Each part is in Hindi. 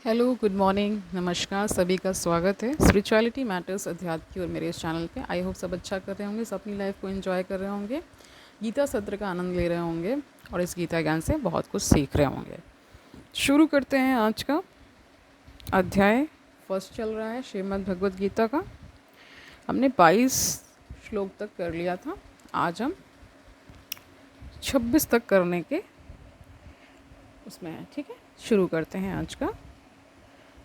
हेलो, गुड मॉर्निंग, नमस्कार, सभी का स्वागत है स्पिरिचुअलिटी मैटर्स अध्यात्म की और मेरे इस चैनल पे। आई होप सब अच्छा कर रहे होंगे, सब अपनी लाइफ को एंजॉय कर रहे होंगे, गीता सत्र का आनंद ले रहे होंगे और इस गीता ज्ञान से बहुत कुछ सीख रहे होंगे। शुरू करते हैं आज का अध्याय। फर्स्ट चल रहा है श्रीमद् भगवद गीता का। हमने 22 श्लोक तक कर लिया था, आज हम 26 तक करने के उसमें है। ठीक है, शुरू करते हैं आज का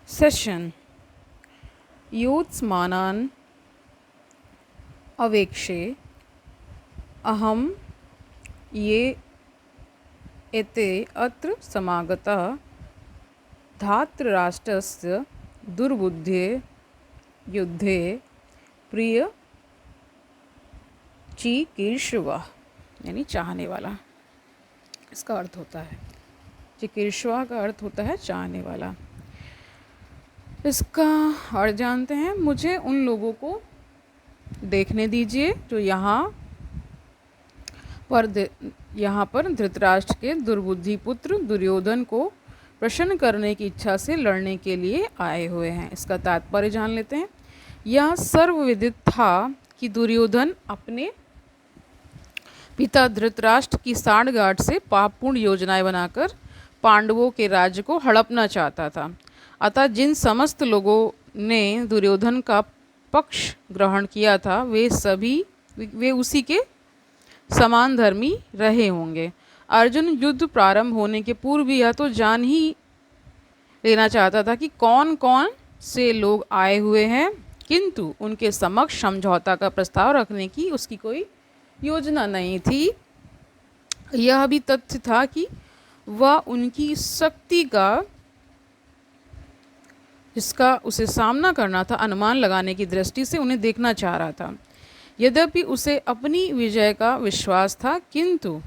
सेशन। योत्स्मानान् अवेक्षे अहम ये एते अत्र समागतः धातृराष्ट्रस्य दुर्बुद्धे युद्धे प्रिय चिकीर्षवः, यानी चाहने वाला इसका अर्थ होता है। चिकीर्षवा का अर्थ होता है चाहने वाला। इसका अर्थ जानते हैं। मुझे उन लोगों को देखने दीजिए जो यहाँ पर धृतराष्ट्र के दुर्बुद्धि पुत्र दुर्योधन को प्रसन्न करने की इच्छा से लड़ने के लिए आए हुए हैं। इसका तात्पर्य जान लेते हैं। यह सर्वविदित था कि दुर्योधन अपने पिता धृतराष्ट्र की सांठगांठ से पापपूर्ण योजनाएं बनाकर पांडवों के राज्य को हड़पना चाहता था। अतः जिन समस्त लोगों ने दुर्योधन का पक्ष ग्रहण किया था वे उसी के समान धर्मी रहे होंगे। अर्जुन युद्ध प्रारंभ होने के पूर्व यह तो जान ही लेना चाहता था कि कौन कौन से लोग आए हुए हैं, किंतु उनके समक्ष समझौता का प्रस्ताव रखने की उसकी कोई योजना नहीं थी। यह भी तथ्य था कि वह उनकी शक्ति का, जिसका उसे सामना करना था, अनुमान लगाने की दृष्टि से उन्हें देखना चाह रहा था। यद्यपि उसे अपनी विजय का विश्वास था, किंतु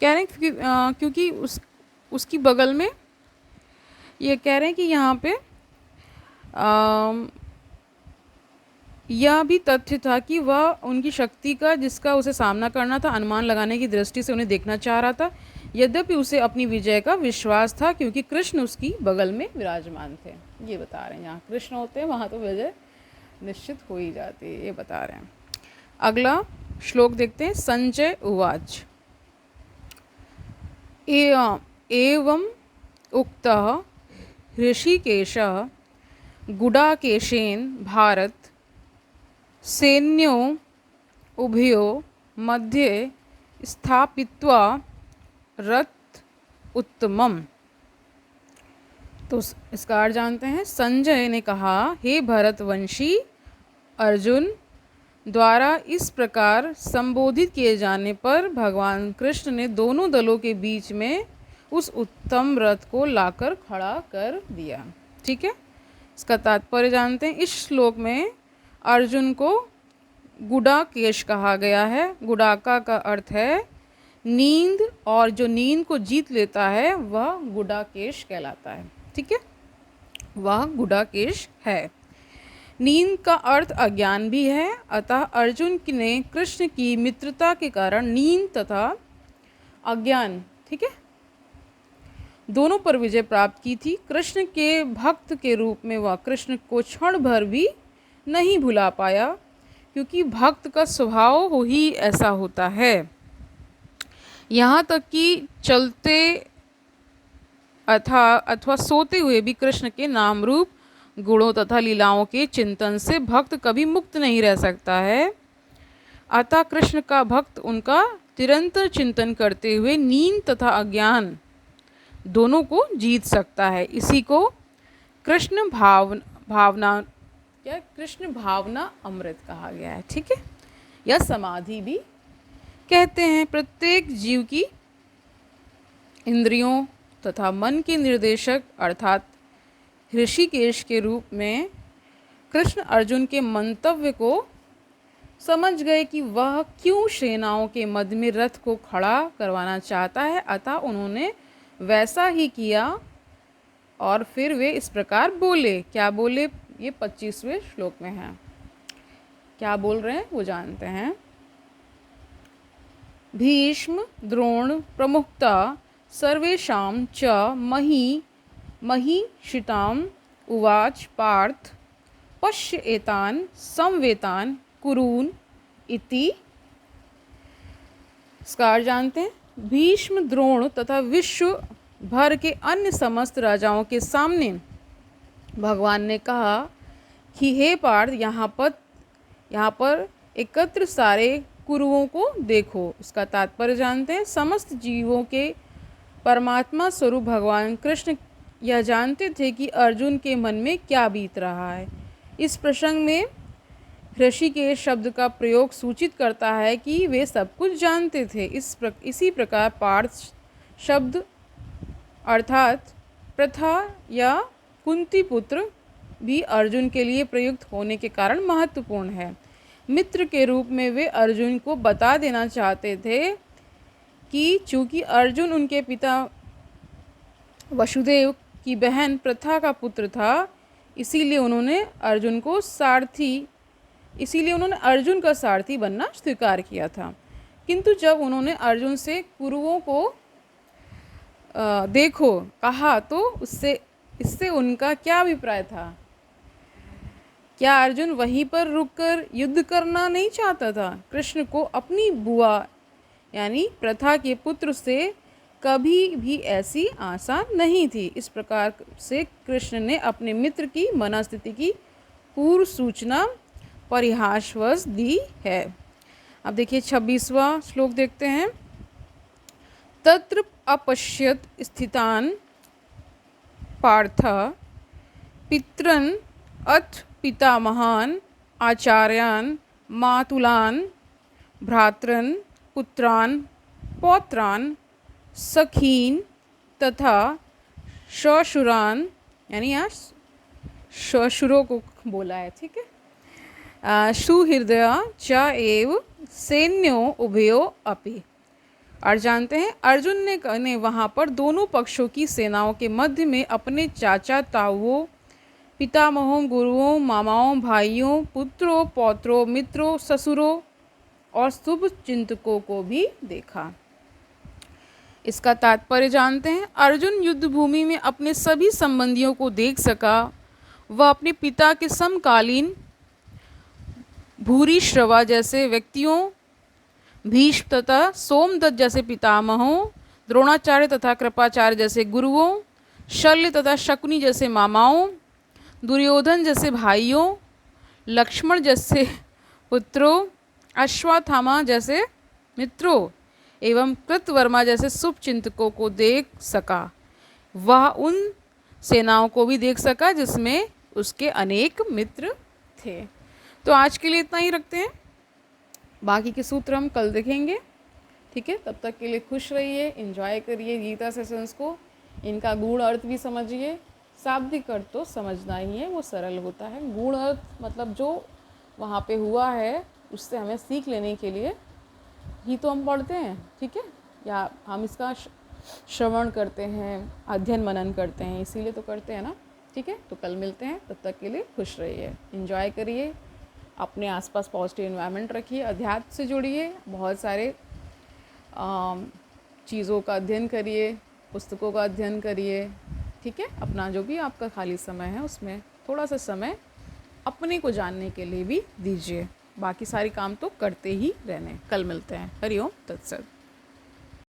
कह रहे हैं क्योंकि उसकी बगल में ये कह रहे हैं कि यहाँ पे यह भी तथ्य था कि वह उनकी शक्ति का, जिसका उसे सामना करना था, अनुमान लगाने की दृष्टि से उन्हें देखना चाह रहा था। यद्यपि उसे अपनी विजय का विश्वास था, क्योंकि कृष्ण उसकी बगल में विराजमान थे। ये बता रहे हैं, यहाँ कृष्ण होते हैं वहाँ तो विजय निश्चित हो ही जाती है, ये बता रहे हैं। अगला श्लोक देखते हैं। संजय उवाच एवं उक्तः ऋषिकेशः गुडाकेशेन भारत सैन्यो उभयो मध्ये स्थापित्वा रथ उत्तमम। तो इसका अर्थ जानते हैं। संजय ने कहा, हे भरतवंशी अर्जुन द्वारा इस प्रकार संबोधित किए जाने पर भगवान कृष्ण ने दोनों दलों के बीच में उस उत्तम रथ को लाकर खड़ा कर दिया। ठीक है, इसका तात्पर्य जानते हैं। इस श्लोक में अर्जुन को गुडाकेश कहा गया है। गुडाका का अर्थ है नींद, और जो नींद को जीत लेता है वह गुडाकेश कहलाता है। ठीक है, वह गुडाकेश है। नींद का अर्थ अज्ञान भी है। अतः अर्जुन ने कृष्ण की मित्रता के कारण नींद तथा अज्ञान, ठीक है, दोनों पर विजय प्राप्त की थी। कृष्ण के भक्त के रूप में वह कृष्ण को क्षण भर भी नहीं भुला पाया, क्योंकि भक्त का स्वभाव ही ऐसा होता है। यहाँ तक कि चलते अथवा सोते हुए भी कृष्ण के नाम रूप गुणों तथा लीलाओं के चिंतन से भक्त कभी मुक्त नहीं रह सकता है। अतः कृष्ण का भक्त उनका निरंतर चिंतन करते हुए नींद तथा अज्ञान दोनों को जीत सकता है। इसी को कृष्ण भावना अमृत कहा गया है। ठीक है, या समाधि भी कहते हैं। प्रत्येक जीव की इंद्रियों तथा मन के निर्देशक अर्थात ऋषिकेश के रूप में कृष्ण अर्जुन के मंतव्य को समझ गए कि वह क्यों सेनाओं के मध्य में रथ को खड़ा करवाना चाहता है। अतः उन्होंने वैसा ही किया और फिर वे इस प्रकार बोले। क्या बोले, ये 25वें श्लोक में है। क्या बोल रहे हैं वो जानते हैं। भीष्म द्रोण प्रमुखता सर्वेषां च मही महीषिताम् उवाच पार्थ पश्य एतान् संवेतान् कुरून् इति। इसका अर्थ जानते हैं। भीष्म, द्रोण तथा विश्व भर के अन्य समस्त राजाओं के सामने भगवान ने कहा कि हे पार्थ, यहाँ पर एकत्र सारे कुरुओं को देखो। इसका तात्पर्य जानते हैं। समस्त जीवों के परमात्मा स्वरूप भगवान कृष्ण यह जानते थे कि अर्जुन के मन में क्या बीत रहा है। इस प्रसंग में ऋषिकेश शब्द का प्रयोग सूचित करता है कि वे सब कुछ जानते थे। इसी प्रकार पार्थ शब्द अर्थात प्रथा या कुंती पुत्र भी अर्जुन के लिए प्रयुक्त होने के कारण महत्वपूर्ण है। मित्र के रूप में वे अर्जुन को बता देना चाहते थे कि चूंकि अर्जुन उनके पिता वसुदेव की बहन प्रथा का पुत्र था, इसीलिए उन्होंने अर्जुन का सारथी बनना स्वीकार किया था। किंतु जब उन्होंने अर्जुन से कुरुओं को देखो कहा तो इससे उनका क्या अभिप्राय था? क्या अर्जुन वहीं पर रुककर युद्ध करना नहीं चाहता था? कृष्ण को अपनी बुआ यानी प्रथा के पुत्र से कभी भी ऐसी आशा नहीं थी। इस प्रकार से कृष्ण ने अपने मित्र की मनस्थिति की पूर्व सूचना परिहासवश दी है। अब देखिए 26वां श्लोक देखते हैं। तत्र अपश्यत स्थितान् पार्थ पितरन् अथ पितामहान् आचार्यान् मातुलान् भ्रातरन् पुत्रान् पौत्रान् सखीन तथा श्वशुरान, यानी यहाँ श्वशुरों को बोला है, ठीक है। सुहृदय च एव सैन्यो उभयो अपि। और जानते हैं अर्जुन ने वहाँ पर दोनों पक्षों की सेनाओं के मध्य में अपने चाचा ताऊओं, पितामहों, गुरुओं, मामाओं, भाइयों, पुत्रों, पौत्रों, मित्रों, ससुरों और शुभ चिंतकों को भी देखा। इसका तात्पर्य जानते हैं। अर्जुन युद्ध भूमि में अपने सभी संबंधियों को देख सका। वह अपने पिता के समकालीन भूरिश्रवा जैसे व्यक्तियों, भीष्म तथा सोमदत्त जैसे पितामहों, द्रोणाचार्य तथा कृपाचार्य जैसे गुरुओं, शल्य तथा शकुनी जैसे मामाओं, दुर्योधन जैसे भाइयों, लक्ष्मण जैसे पुत्रों, अश्वत्थामा जैसे मित्रों एवं कृतवर्मा जैसे शुभ चिंतकों को देख सका। वह उन सेनाओं को भी देख सका जिसमें उसके अनेक मित्र थे। तो आज के लिए इतना ही रखते हैं, बाकी के सूत्र हम कल देखेंगे, ठीक है। तब तक के लिए खुश रहिए, एंजॉय करिए गीता सेशंस को, इनका गूढ़ अर्थ भी समझिए। शाब्दिक अर्थ तो समझना ही है, वो सरल होता है। गूढ़ अर्थ मतलब जो वहाँ पे हुआ है उससे हमें सीख लेने के लिए ही तो हम पढ़ते हैं, ठीक है, या हम इसका श्रवण करते हैं, अध्ययन मनन करते हैं, इसीलिए तो करते हैं ना, ठीक है। तो कल मिलते हैं, तब तक के लिए खुश रहिए, एंजॉय करिए, अपने आसपास पॉजिटिव एनवायरनमेंट रखिए, अध्यात्म से जुड़िए, बहुत सारे चीज़ों का अध्ययन करिए, पुस्तकों का अध्ययन करिए, ठीक है। अपना जो भी आपका खाली समय है उसमें थोड़ा सा समय अपने को जानने के लिए भी दीजिए। बाकी सारे काम तो करते ही रहने। कल मिलते हैं। हरि ओम तत्सत।